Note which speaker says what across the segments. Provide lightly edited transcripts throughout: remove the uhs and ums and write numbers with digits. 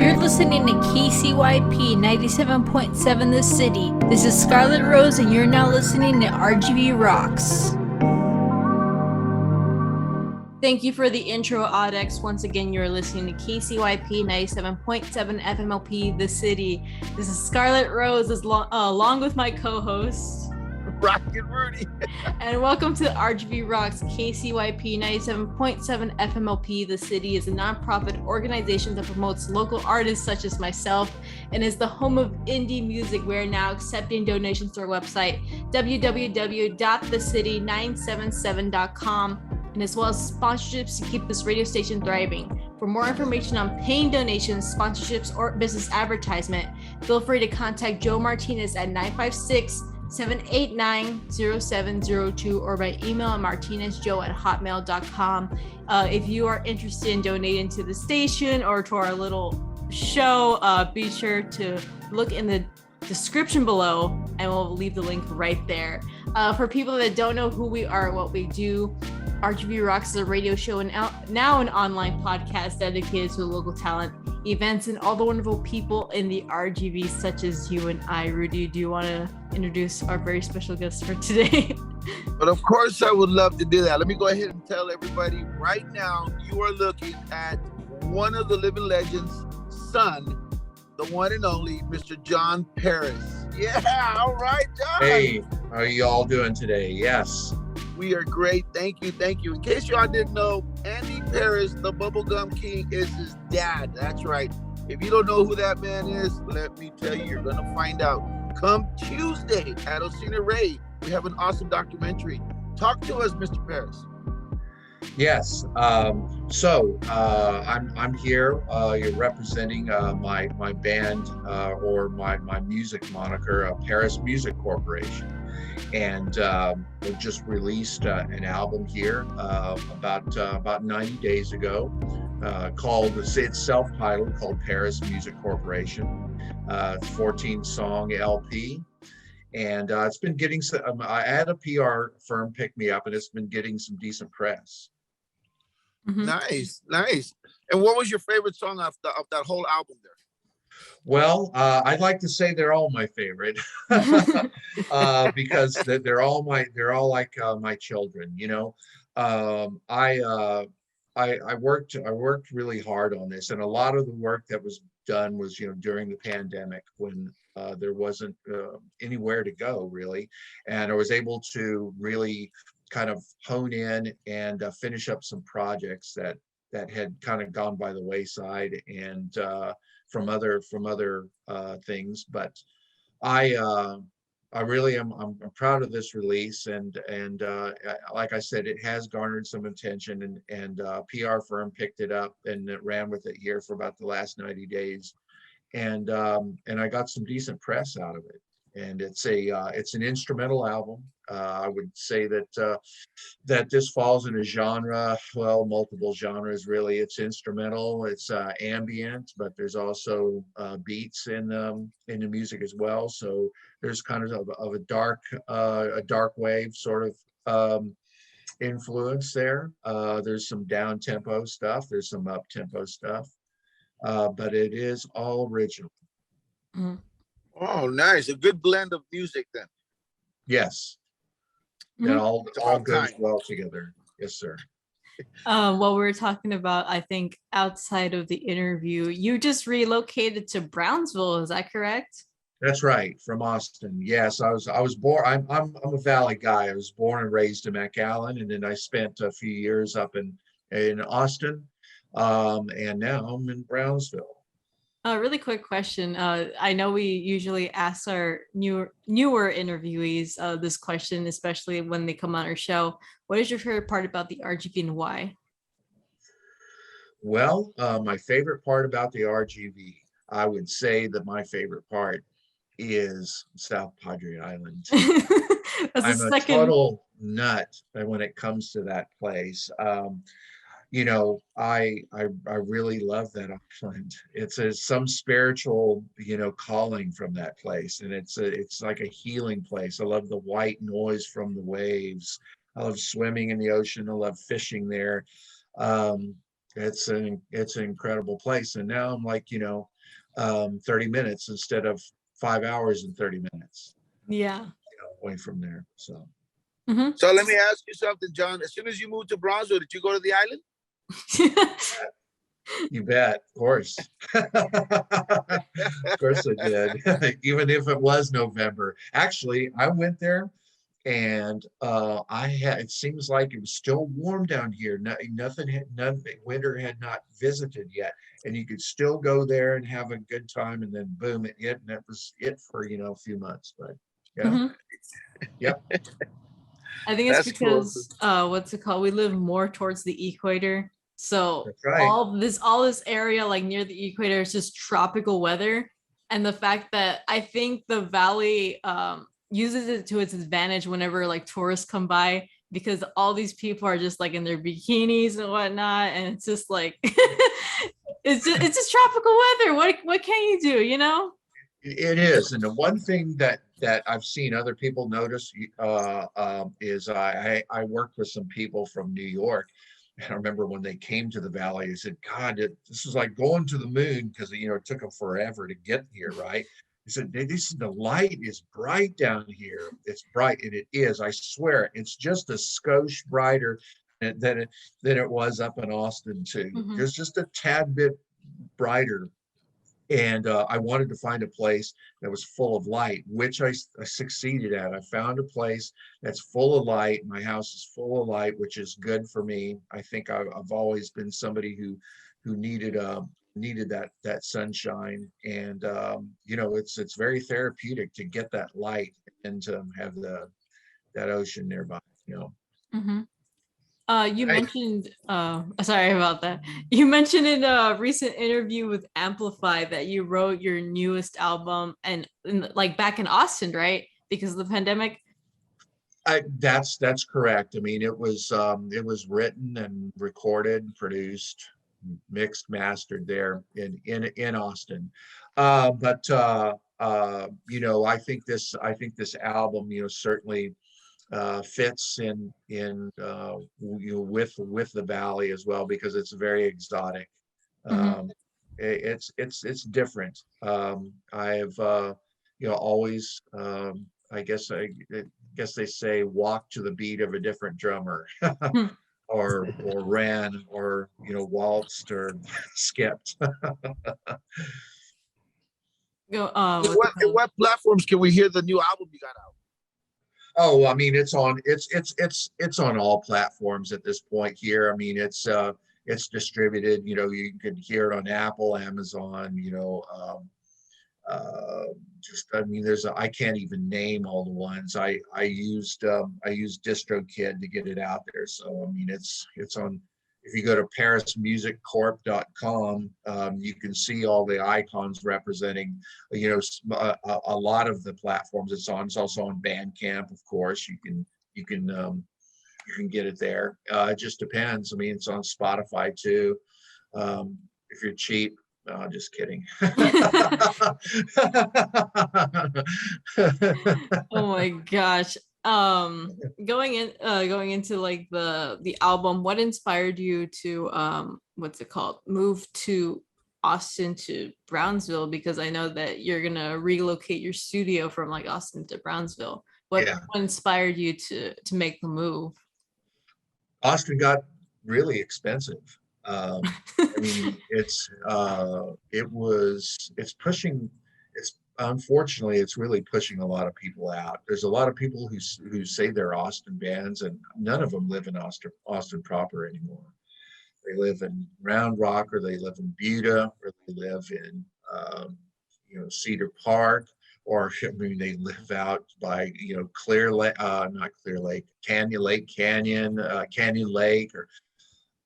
Speaker 1: You're listening to KCYP 97.7 The City. This is Scarlet Rose, and you're now listening to RGV Rocks. Thank you for the intro, Audex. Once again, you're listening to KCYP 97.7 FMLP The City. This is Scarlet Rose, along with my co-host,
Speaker 2: Rocket Rudy.
Speaker 1: And welcome to RGV Rocks. KCYP 97.7 FMLP The City is a nonprofit organization that promotes local artists such as myself and is the home of indie music. We're now accepting donations to our website, www.thecity977.com, and as well as sponsorships to keep this radio station thriving. For more information on paying donations, sponsorships, or business advertisement, feel free to contact Joe Martinez at 956-789-0702 or by email at martinezjoe@hotmail.com. If you are interested in donating to the station or to our little show, be sure to look in the description below and we'll leave the link right there. For people that don't know who we are, what we do, RGV Rocks is a radio show and now an online podcast dedicated to local talent, events, and all the wonderful people in the RGV, such as you and I. Rudy, do you want to introduce our very special guest for today?
Speaker 2: But of course, I would love to do that. Let me go ahead and tell everybody right now, you are looking at one of the living legends' son, the one and only Mr. John Paris. Yeah, all right, John.
Speaker 3: Hey, how are you all doing today? Yes.
Speaker 2: We are great. Thank you. Thank you. In case y'all didn't know, Andy Paris, the Bubblegum King, is his dad. That's right. If you don't know who that man is, let me tell you, you're going to find out. Come Tuesday at Osina Ray, we have an awesome documentary. Talk to us, Mr. Paris.
Speaker 3: Yes. So I'm here. You're representing my band or my music moniker, Paris Music Corporation. And we just released an album here about 90 days ago called, it's self-titled, called Paris Music Corporation. 14-song LP. And it's been getting some, I had a PR firm pick me up and it's been getting some decent press.
Speaker 2: Mm-hmm. Nice. And what was your favorite song of that whole album there?
Speaker 3: Well, I'd like to say they're all my favorite because they're all like my children. You know, I worked really hard on this, and a lot of the work that was done was, during the pandemic when there wasn't anywhere to go really, and I was able to really kind of hone in and finish up some projects that had kind of gone by the wayside and from other things. But I really am, I'm proud of this release, and like I said, it has garnered some attention, and a PR firm picked it up and it ran with it here for about the last 90 days, and I got some decent press out of it. And it's an instrumental album. I would say that this falls in a genre, well, multiple genres really. It's instrumental, it's ambient, but there's also beats in the music as well. So there's kind of a dark wave sort of influence there. There's some down tempo stuff. There's some up tempo stuff, but it is all original.
Speaker 1: Mm-hmm.
Speaker 2: Oh, nice. A good blend of music then.
Speaker 3: Yes.
Speaker 1: Mm-hmm.
Speaker 3: It all goes well together. Yes, sir.
Speaker 1: What we were talking about, I think outside of the interview, you just relocated to Brownsville, is that correct?
Speaker 3: That's right, from Austin. Yes, I was born. I'm a Valley guy. I was born and raised in McAllen, and then I spent a few years up in Austin, and now I'm in Brownsville.
Speaker 1: Really quick question. I know we usually ask our newer interviewees this question, especially when they come on our show. What is your favorite part about the RGV and why?
Speaker 3: Well, my favorite part about the RGV, I would say that my favorite part is South Padre Island. I'm a total nut when it comes to that place. I really love that island. It's some spiritual, calling from that place, and it's like a healing place. I love the white noise from the waves. I love swimming in the ocean. I love fishing there. It's an incredible place. And now I'm like, 30 minutes instead of 5 hours and 30 minutes,
Speaker 1: Yeah.
Speaker 3: away from there. So.
Speaker 1: Hmm.
Speaker 2: So let me ask you something, John. As soon as you moved to Brownsville, did you go to the island?
Speaker 3: You bet, of course. Of course I did. Even if it was November. Actually, I went there and it seems like it was still warm down here. Winter had not visited yet. And you could still go there and have a good time, and then boom, it hit, and that was it for, a few months. But yeah.
Speaker 1: Hmm.
Speaker 3: Yep.
Speaker 1: I think it's
Speaker 2: That's cool.
Speaker 1: because what's it called? We live more towards the equator. So
Speaker 3: That's right.
Speaker 1: all this area like near the equator is just tropical weather. And the fact that I think the valley uses it to its advantage whenever like tourists come by, because all these people are just like in their bikinis and whatnot. And it's just like it's just tropical weather. What can you do, you know?
Speaker 3: It is, and the one thing that I've seen other people notice is I worked with some people from New York, and I remember when they came to the valley, they said, "God, this is like going to the moon," because it took them forever to get here, right? He said, the light is bright down here. It's bright," and it is. I swear, it's just a skosh brighter than it was up in Austin too.
Speaker 1: Mhm.
Speaker 3: There's just a tad bit brighter. And I wanted to find a place that was full of light, which I succeeded at. I found a place that's full of light. My house is full of light, which is good for me. I think I've always been somebody who needed that sunshine, and it's very therapeutic to get that light and to have that ocean nearby.
Speaker 1: Mhm. You
Speaker 3: Right.
Speaker 1: mentioned, sorry about that. You mentioned in a recent interview with Amplify that you wrote your newest album like back in Austin, right? Because of the pandemic.
Speaker 3: That's correct. I mean, it was written and recorded, produced, mixed, mastered there in Austin. But I think this album, certainly fits with the valley as well, because it's very exotic.
Speaker 1: Mhm.
Speaker 3: It's different. I have always, I guess they say, walk to the beat of a different drummer,
Speaker 1: Hmm.
Speaker 3: or ran, or waltzed, or skipped.
Speaker 1: Go,
Speaker 2: In
Speaker 1: what's
Speaker 2: what
Speaker 1: it called?
Speaker 2: platforms can we hear the new album you got out?
Speaker 3: Oh, I mean, it's on all platforms at this point here. I mean, it's distributed. You could hear it on Apple, Amazon. Uh, I mean, I can't even name all the ones. I used DistroKid to get it out there. So I mean, it's on. If you go to parismusiccorp.com, you can see all the icons representing, a lot of the platforms it's on. It's also on Bandcamp, of course. You can get it there. It just depends. I mean, it's on Spotify too. If you're cheap. No, just kidding.
Speaker 1: Oh my gosh. Going into like the album, what inspired you to what's it called? Move to Austin to Brownsville, because I know that you're gonna relocate your studio from like Austin to Brownsville. What
Speaker 3: Yeah,
Speaker 1: what inspired you to make the move?
Speaker 3: Austin got really expensive. I mean, it's pushing, it's unfortunately, it's really pushing a lot of people out. There's a lot of people who say they're Austin bands, and none of them live in Austin proper anymore. They live in Round Rock, or they live in Buda, or they live in Cedar Park, or I mean, they live out by Clear Lake, not Clear Lake, Canyon Lake, or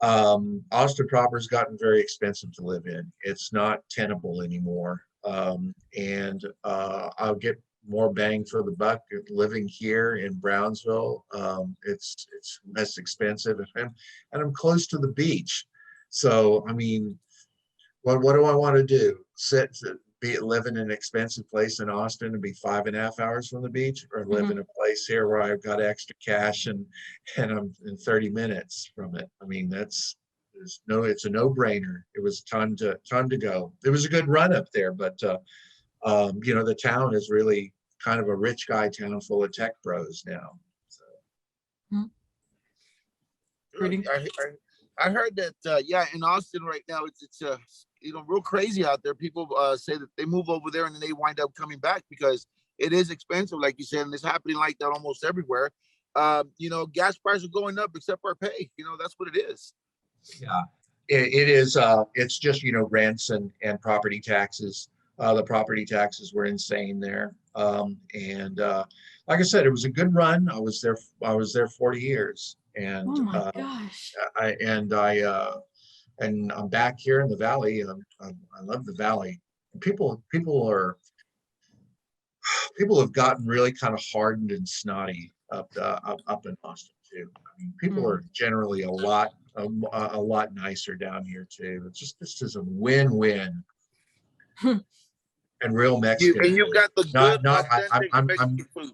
Speaker 3: Austin proper's gotten very expensive to live in. It's not tenable anymore. And I'll get more bang for the buck living here in Brownsville. It's less expensive, and I'm close to the beach. So I mean, what do I want to do? Live in an expensive place in Austin and be 5.5 hours from the beach, or live
Speaker 1: Mhm.
Speaker 3: in a place here where I've got extra cash and I'm in 30 minutes from it. I mean, It's a no-brainer. It was ton to go. It was a good run up there, but the town is really kind of a rich guy town full of tech bros now. So.
Speaker 1: Mhm. Pretty.
Speaker 2: I heard that in Austin right now it's real crazy out there. People say that they move over there and then they wind up coming back because it is expensive, like you said, and it's happening like that almost everywhere. Gas prices are going up except for pay. That's what it is.
Speaker 3: Yeah, it is. It's just rents and property taxes. The property taxes were insane there. And like I said, it was a good run. I was there 40 years, and
Speaker 1: Oh my gosh.
Speaker 3: and I'm back here in the valley. I love the valley. People have gotten really kind of hardened and snotty up in Austin too. I mean, people are generally a lot nicer down here too. It's just this is a win-win and real Mexican.
Speaker 2: And you've got the good, authentic Mexican food.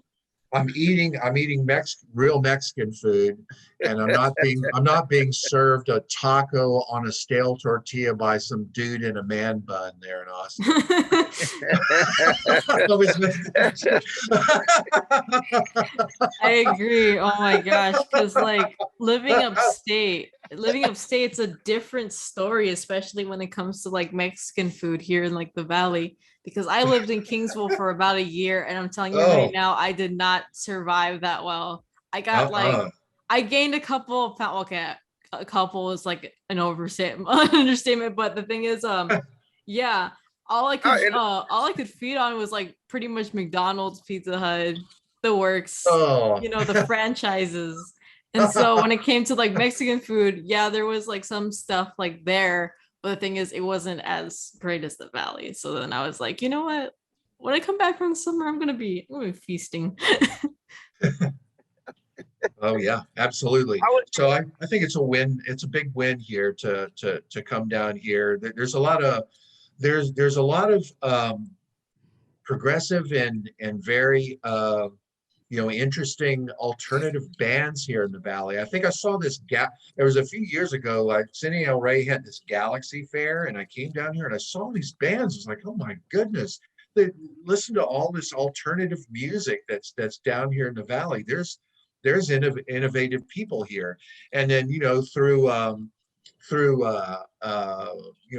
Speaker 3: I'm eating real Mexican food, and I'm not being served a taco on a stale tortilla by some dude in a man bun there in Austin.
Speaker 1: I agree. Oh my gosh, because like living upstate's a different story, especially when it comes to like Mexican food here in like the valley. Because I lived in Kingsville for about a year, and I'm telling you right now, I did not survive that well. I got I gained a couple of pounds. Okay, a couple is like an understatement, but the thing is, yeah, all I could feed on was like pretty much McDonald's, Pizza Hut, the works, the franchises. And so when it came to like Mexican food, yeah, there was like some stuff like there. But the thing is, it wasn't as great as the valley. So then I was like, you know what? When I come back from the summer, I'm gonna be feasting.
Speaker 3: Oh yeah, absolutely. So I think it's a win. It's a big win here to come down here. There's a lot of progressive and very interesting alternative bands here in the valley. I think I saw this there was a few years ago, like Cindy El Rey had this Galaxy Fair, and I came down here and I saw these bands. I was like, oh my goodness, listen to all this alternative music that's down here in the valley. There's innovative people here. And then through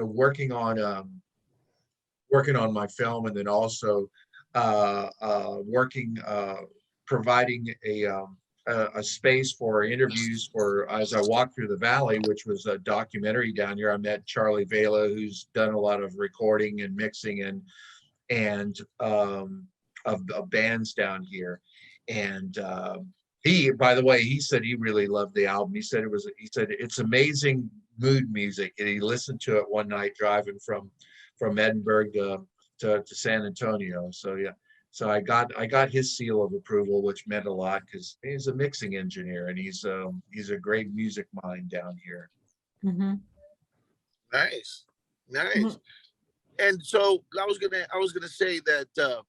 Speaker 3: working on my film, and then also providing a space for interviews as I walked through the valley, which was a documentary down here. I met Charlie Vela, who's done a lot of recording and mixing and of bands down here. And by the way, he said he really loved the album. He said it's amazing mood music, and he listened to it one night driving from Edinburgh to San Antonio. So yeah. So I got his seal of approval, which meant a lot because he's a mixing engineer and he's a great music mind down here.
Speaker 1: Mm-hmm.
Speaker 2: Nice. Mm-hmm. And so I was gonna say that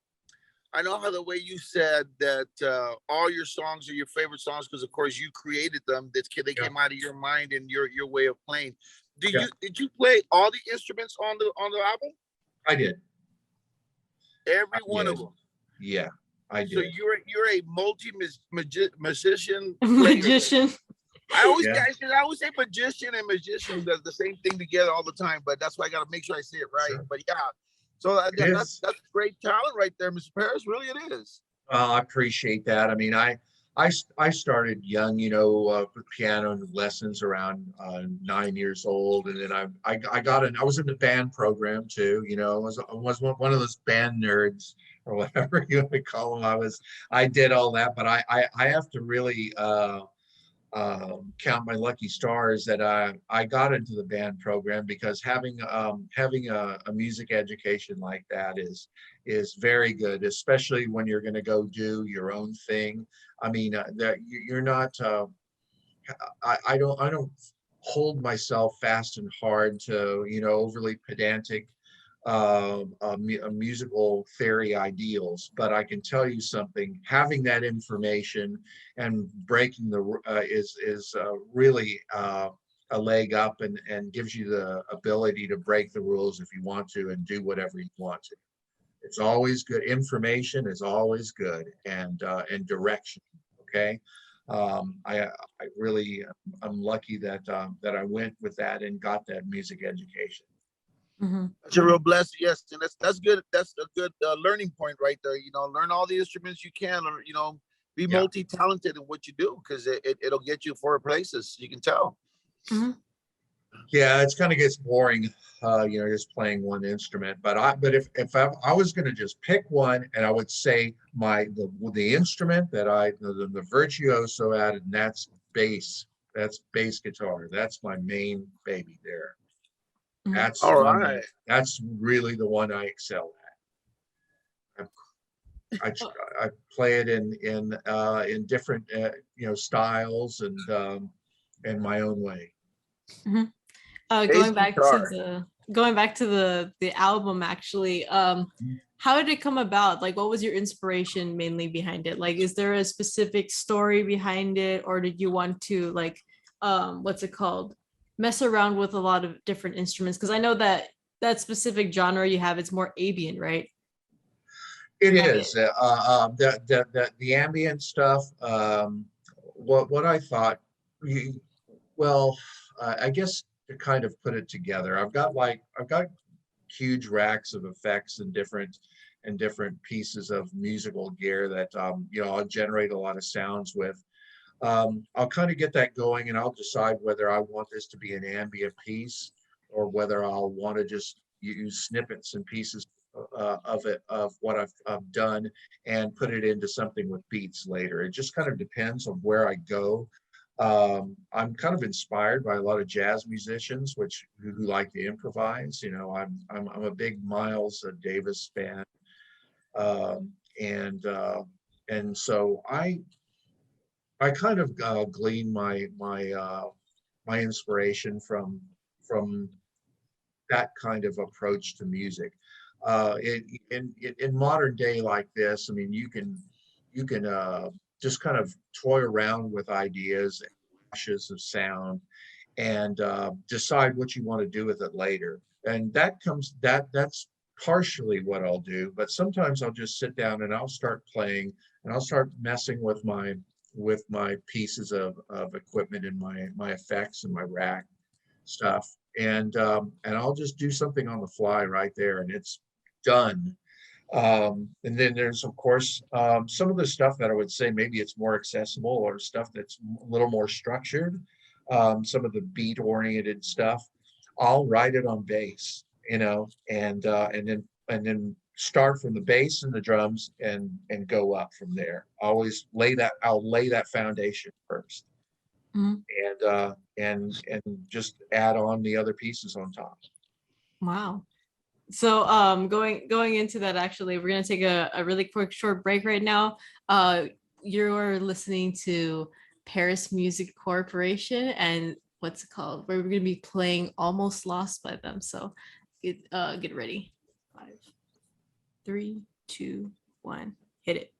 Speaker 2: I know how the way you said that all your songs are your favorite songs because of course you created them. They came out of your mind and your way of playing. Did you play all the instruments on the album?
Speaker 3: I did.
Speaker 2: Every one of them.
Speaker 3: Yeah, I did.
Speaker 2: So you're a musician.
Speaker 1: Magician.
Speaker 2: I always say magician and magician does the same thing together all the time, but that's why I got to make sure I say it right. Sure. But yeah, so that's great talent right there, Mr. Paris. Really, it is.
Speaker 3: I appreciate that. I mean, I started young, with piano lessons around 9 years old, and then I was in the band program too. I was one of those band nerds or whatever you would call them. I did all that, but I have to really count my lucky stars that I got into the band program, because having a music education like that is very good, especially when you're going to go do your own thing. I mean, that you're not. I don't hold myself fast and hard to overly pedantic musical theory ideals, but I can tell you something. Having that information and breaking is really a a leg up and gives you the ability to break the rules if you want to and do whatever you want to. It's always good. Information is always good, and direction. Okay. I really, I'm lucky that that I went with that and got that music education.
Speaker 1: Mm-hmm.
Speaker 2: That's a real blessing. Yes, and that's good. That's a good learning point right there. You know, learn all the instruments you can, or be
Speaker 3: Yeah.
Speaker 2: multi-talented in what you do, because it'll get you far places. You can tell.
Speaker 1: Mm-hmm.
Speaker 3: Yeah, it's kind of gets boring, just playing one instrument. But if I was going to just pick one, and I would say the instrument that the virtuoso at, and that's bass. That's bass guitar. That's my main baby there.
Speaker 1: Mm-hmm.
Speaker 3: That's
Speaker 2: All
Speaker 3: one
Speaker 2: right.
Speaker 3: that's really the one I excel at. I play it in different styles and my own way.
Speaker 1: Mm-hmm.
Speaker 2: Bass guitar.
Speaker 1: Going back to the album, actually, how did it come about? Like, what was your inspiration mainly behind it? Like, is there a specific story behind it, or did you want to, like, what's it called, mess around with a lot of different instruments? Because I know that specific genre you have, it's more ambient, right?
Speaker 3: It
Speaker 1: Ambient.
Speaker 3: is the ambient stuff. What I thought, well, I guess to kind of put it together, I've got huge racks of effects and different pieces of musical gear that I'll generate a lot of sounds with. I'll kind of get that going, and I'll decide whether I want this to be an ambient piece or whether I'll want to just use snippets and pieces of what I've done and put it into something with beats later. It just kind of depends on where I go. I'm kind of inspired by a lot of jazz musicians, who like to improvise. I'm a big Miles Davis fan, and so I kind of glean my inspiration from that kind of approach to music. In modern day like this, I mean, you can just kind of toy around with ideas and washes of sound and decide what you want to do with it later. And that's partially what I'll do. But sometimes I'll just sit down and I'll start playing and I'll start messing with my pieces of equipment and my effects and my rack stuff. And I'll just do something on the fly right there, and it's done. And then there's, of course, some of the stuff that I would say maybe it's more accessible, or stuff that's a little more structured. Some of the beat-oriented stuff, I'll write it on bass, and then start from the bass and the drums and go up from there. I'll lay that foundation first,
Speaker 1: Mm-hmm.
Speaker 3: and just add on the other pieces on top.
Speaker 1: Wow. So going into that, actually, we're gonna take a really quick short break right now. You're listening to Paris Music Corporation, and what's it called? We're gonna be playing Almost Lost by them. So get ready. 5, 3, 2, 1, hit it.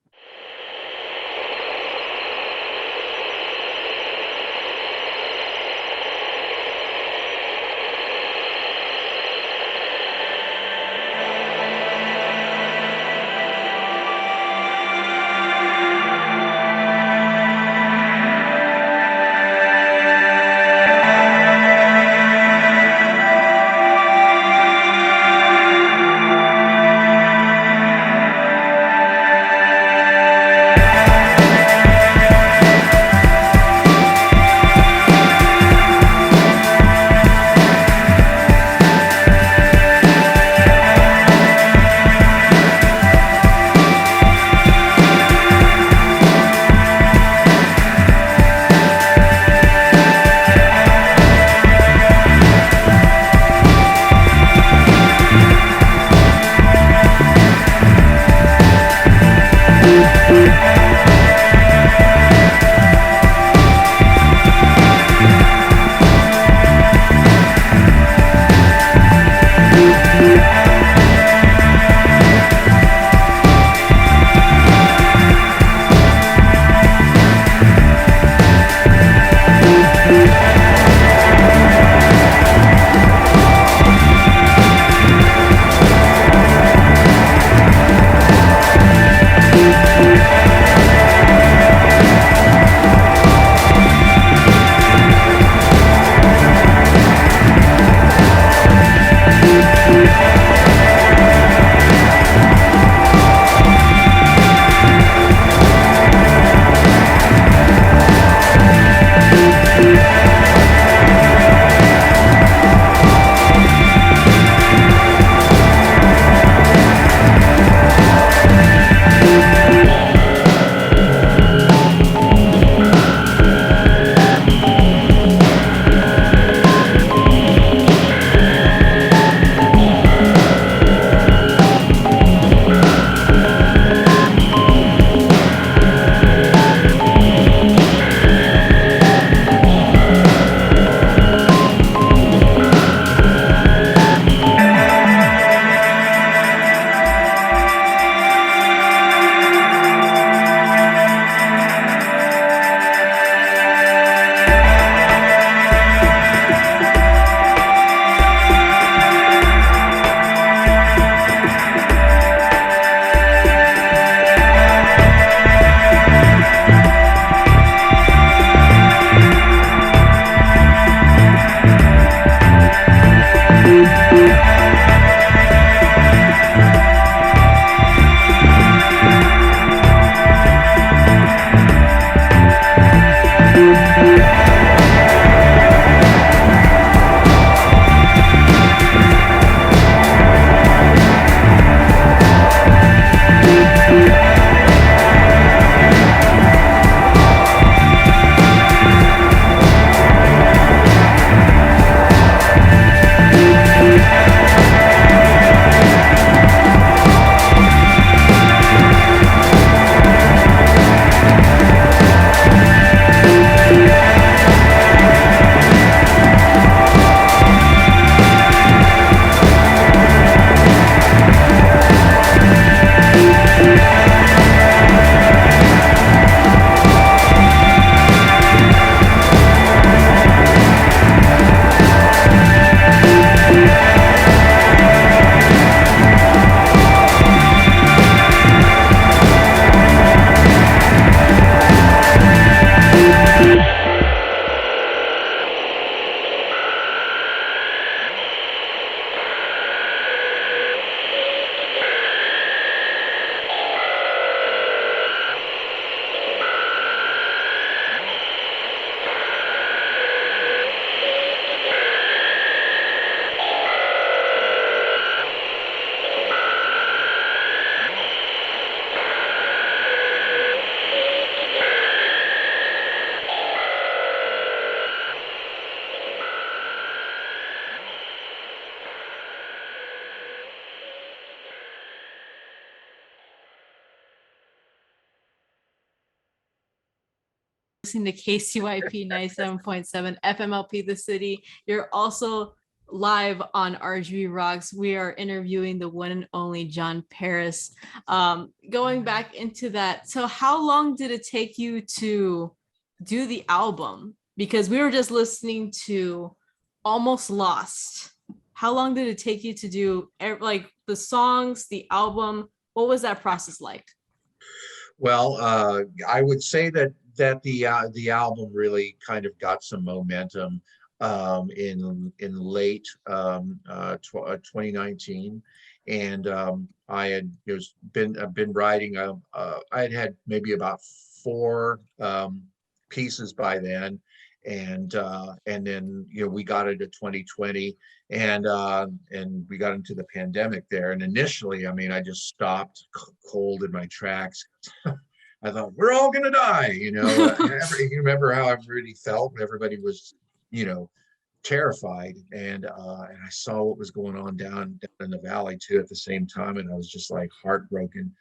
Speaker 1: listening to KCYP 97.7 FMLP The City. You're also live on RGV Rocks. We are interviewing the one and only John Paris. Going back into that, so how long did it take you to do the album? Because we were just listening to Almost Lost. How long did it take you to do like the songs, the album? What was that process like?
Speaker 3: Well, I would say that the album really kind of got some momentum in late 2019, and I had been writing. I had maybe about 4 pieces by then, and then we got into 2020, and we got into the pandemic there. And initially, I mean, I just stopped cold in my tracks. I thought, we're all gonna die, you remember how everybody felt when everybody was, terrified, and I saw what was going on down in the valley too at the same time, and I was just like heartbroken.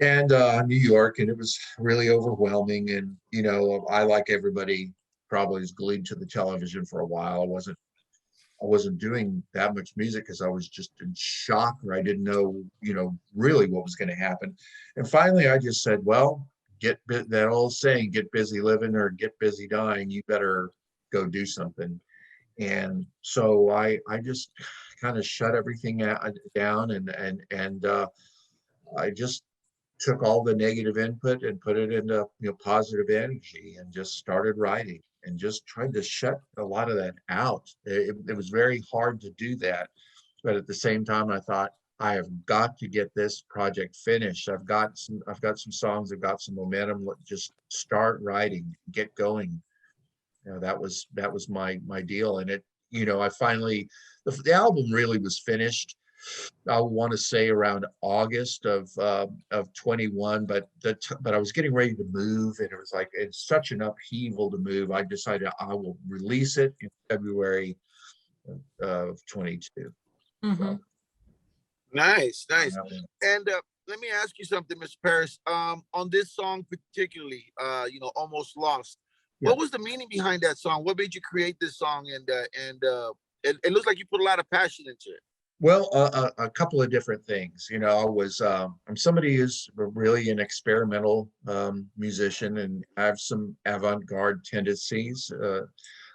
Speaker 3: And New York, and it was really overwhelming. And I, like everybody, probably was glued to the television for a while. I wasn't doing that much music because I was just in shock, or I didn't know, really what was going to happen. And finally, I just said, well, that old saying, get busy living or get busy dying. You better go do something. And so I just kind of shut everything down, and I just took all the negative input and put it into positive energy, and just started writing, and just tried to shut a lot of that out. It was very hard to do that, but at the same time, I thought, I have got to get this project finished. I've got some songs, I've got some momentum. Let's just start writing, get going. That was my deal. And it, I finally, the album really was finished, I want to say around August of 21, but I was getting ready to move, and it was like, it's such an upheaval to move. I decided I will release it in February of 22.
Speaker 1: Mm-hmm.
Speaker 3: So,
Speaker 2: Nice. And let me ask you something, Mr. Paris. On this song particularly, Almost Lost.
Speaker 3: Yeah.
Speaker 2: What was the meaning behind that song? What made you create this song? And it looks like you put a lot of passion into it.
Speaker 3: Well, a couple of different things. I'm somebody who's really an experimental musician, and I have some avant-garde tendencies.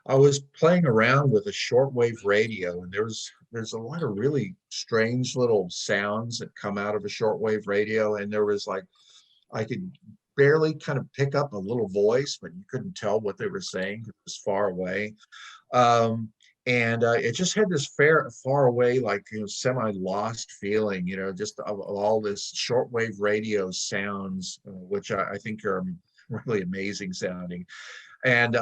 Speaker 3: I was playing around with a shortwave radio, and there's a lot of really strange little sounds that come out of a shortwave radio, and there was like, I could barely kind of pick up a little voice, but you couldn't tell what they were saying. It was far away. And it just had this far away, like, semi-lost feeling, just of all this shortwave radio sounds, which I think are really amazing sounding. And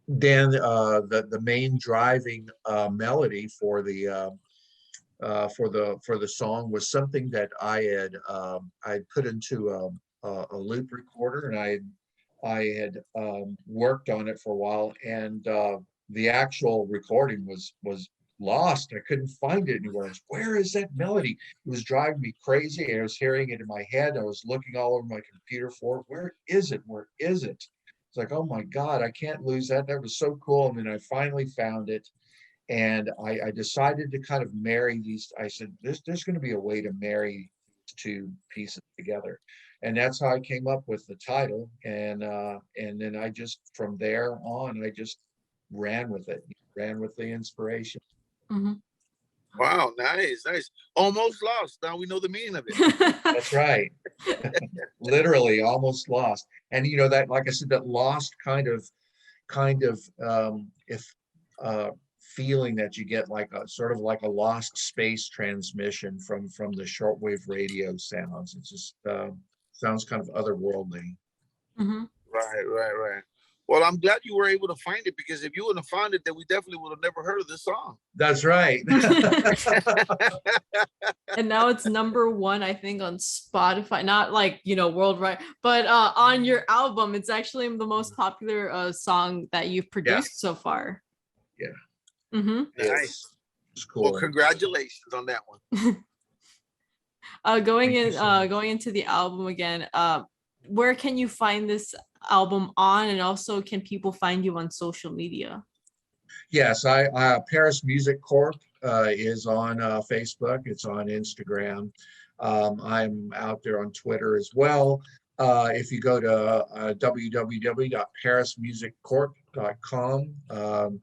Speaker 3: then the main driving melody for the song was something that I had put into a loop recorder, and I had worked on it for a while, and the actual recording was lost. I couldn't find it anywhere. Where is that melody? It was driving me crazy. I was hearing it in my head. I was looking all over my computer for it. Where is it? Where is it? It's like, oh my God, I can't lose that. That was so cool. And then I finally found it. And I decided to kind of marry these. I said, there's going to be a way to marry these 2 pieces together. And that's how I came up with the title. And then I just, from there on, I just ran with the inspiration.
Speaker 1: Mm-hmm.
Speaker 2: Wow, nice. Almost Lost. Now we know the meaning of it.
Speaker 3: That's right. Literally almost lost. And that, like I said, that lost kind of feeling that you get, like a sort of like a lost space transmission from the shortwave radio sounds. It just sounds kind of otherworldly.
Speaker 1: Mm-hmm.
Speaker 2: Right. Well, I'm glad you were able to find it, because if you wouldn't have found it, then we definitely would have never heard of this song.
Speaker 3: That's right.
Speaker 1: And now it's #1, I think, on Spotify, not like, worldwide, but on your album, it's actually the most popular song that you've produced so far.
Speaker 3: Yeah.
Speaker 1: Mm-hmm.
Speaker 2: Nice.
Speaker 3: It's cool.
Speaker 2: Well, congratulations on that one.
Speaker 1: Going into the album again, where can you find this album on, and also can people find you on social media?
Speaker 3: Yes, Paris Music Corp is on Facebook. It's on Instagram. I'm out there on Twitter as well. If you go to www.parismusiccorp.com,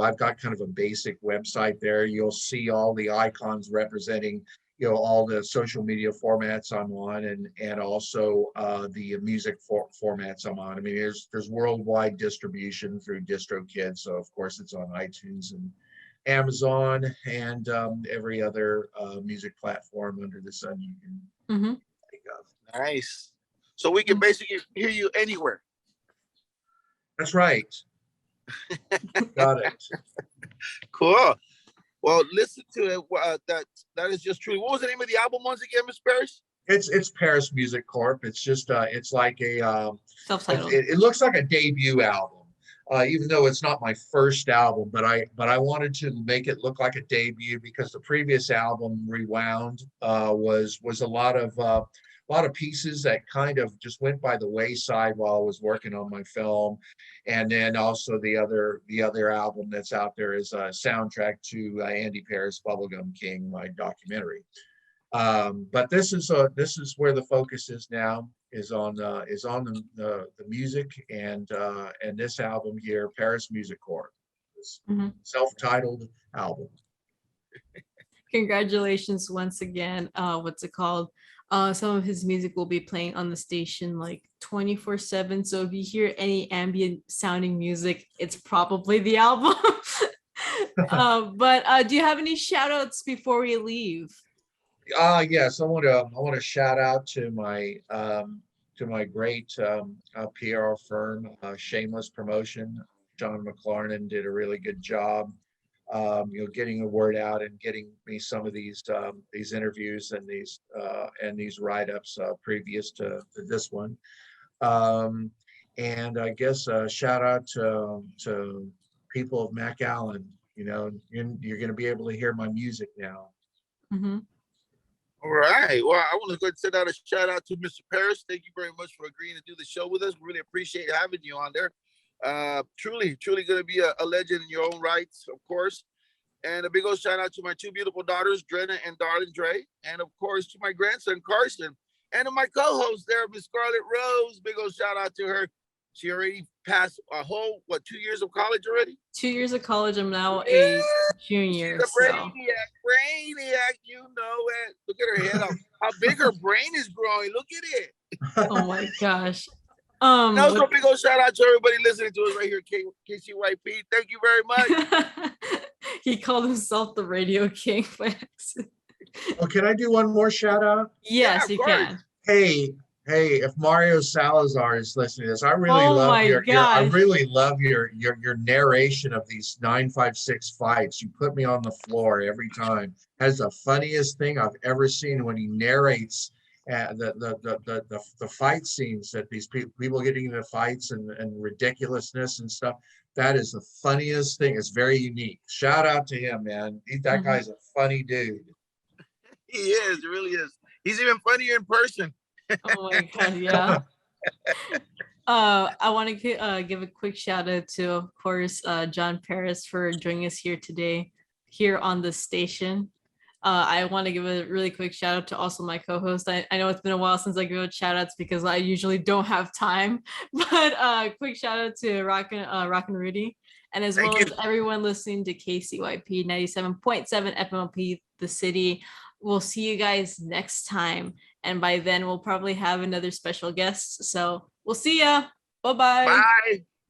Speaker 3: I've got kind of a basic website there. You'll see all the icons representing, all the social media formats I'm on, and also the music formats I'm on. I mean, there's worldwide distribution through DistroKid, so of course it's on iTunes and Amazon and every other music platform under the sun you can think of.
Speaker 2: Nice. So we can basically hear you anywhere.
Speaker 3: That's right. Got it.
Speaker 2: Cool. Well, listen to it. That is just truly. What was the name of the album once again, Miss Paris?
Speaker 3: It's Paris Music Corp. It's just it's like a
Speaker 1: Self-titled.
Speaker 3: it looks like a debut album. Even though it's not my first album, but I wanted to make it look like a debut because the previous album, Rewound, was a lot of pieces that kind of just went by the wayside while I was working on my film. And then also the other album that's out there is a soundtrack to Andy Paris Bubblegum King, my documentary. But this is where the focus is now, is on the music and this album here, Paris Music Corp, this self-titled album.
Speaker 1: Congratulations once again. What's it called? Some of his music will be playing on the station like 24/7. So if you hear any ambient sounding music, it's probably the album. But do you have any shout outs before we leave?
Speaker 3: Yes, I want to shout out to my great PR firm, Shameless Promotion. John McLarnon did a really good job, getting the word out and getting me some of these interviews and these write-ups previous to this one. And I guess shout out to people of McAllen. You're going to be able to hear my music now.
Speaker 2: All right. Well, I want to go ahead and send out a shout out to Mr. Paris. Thank you very much for agreeing to do the show with us. We really appreciate having you on there. Truly going to be a legend in your own rights, of course. And a big old shout out to my two beautiful daughters, Drenna and Darlene Dre. And of course, to my grandson, Carson. And to my co-host there, Miss Scarlett Rose. Big old shout out to her. She already passed a whole, 2 years of college already?
Speaker 1: 2 years of college. I'm now a junior.
Speaker 2: She's a brainiac, you know it. Look at her head. How big her brain is growing. Look at it.
Speaker 1: Oh my gosh.
Speaker 2: So big old shout out to everybody listening to us right here, KCYP. Thank you very much.
Speaker 1: He called himself the Radio King by accident.
Speaker 3: Oh, can I do one more shout out?
Speaker 1: Yes, you can.
Speaker 3: Hey, if Mario Salazar is listening to this, I really love your narration of these 956 fights. You put me on the floor every time. That's the funniest thing I've ever seen when he narrates the fight scenes, that these people getting into fights and ridiculousness and stuff. That is the funniest thing. It's very unique. Shout out to him, man. That guy's a funny dude.
Speaker 2: He is. It really is. He's even funnier in person.
Speaker 1: Oh my god, yeah. I want to give a quick shout out to, of course, John Paris for joining us here today, here on the station. I want to give a really quick shout out to also my co-host. I know it's been a while since I give out shout outs because I usually don't have time, but quick shout out to Rockin' Rudy, and as well as everyone listening to KCYP 97.7 FMLP, the city. We'll see you guys next time. And by then we'll probably have another special guest. So we'll see ya. Bye-bye.
Speaker 2: Bye.